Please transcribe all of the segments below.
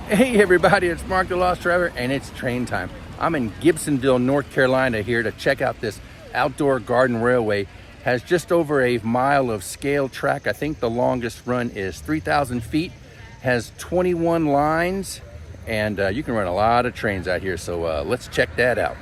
Hey everybody, it's Mark the Lost Driver and it's train time. I'm in Gibsonville, North Carolina here to check out this outdoor garden railway. Has just over a mile of scale track. I think the longest run is 3,000 feet. Has 21 lines and you can run a lot of trains out here. So let's check that out.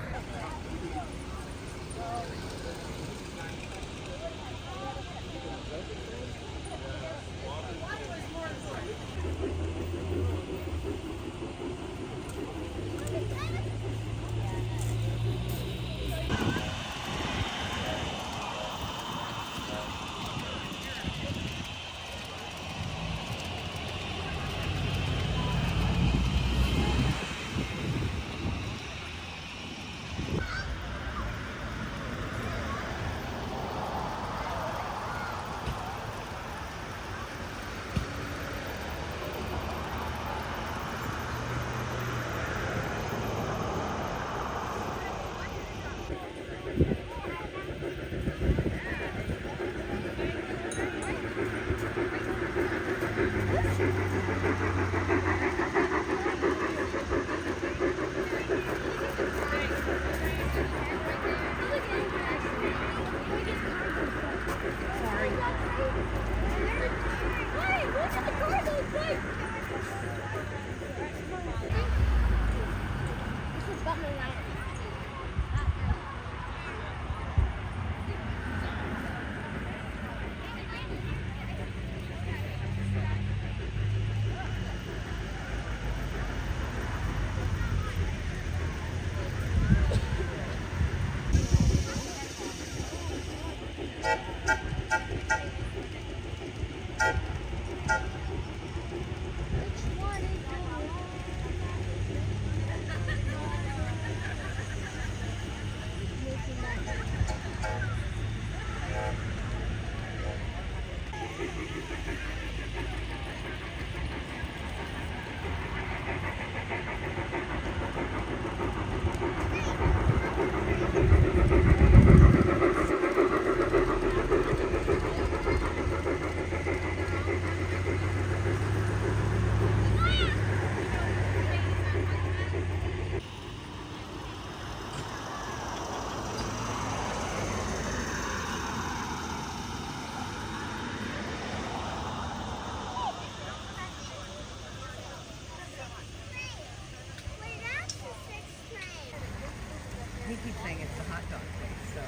He keeps saying it's the hot dog place, so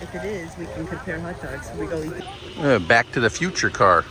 if it is, we can compare hot dogs. We go eat. Back to the Future car.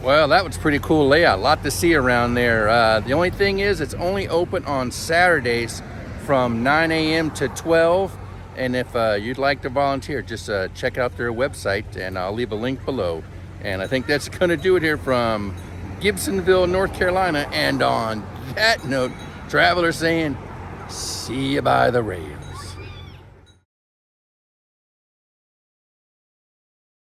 Well, that was pretty cool layout. A lot to see around there. The only thing is it's only open on Saturdays from 9 a.m. to 12. And if you'd like to volunteer, just check out their website, and I'll leave a link below. And I think that's going to do it here from Gibsonville, North Carolina. And on that note, travelers saying, see you by the rail.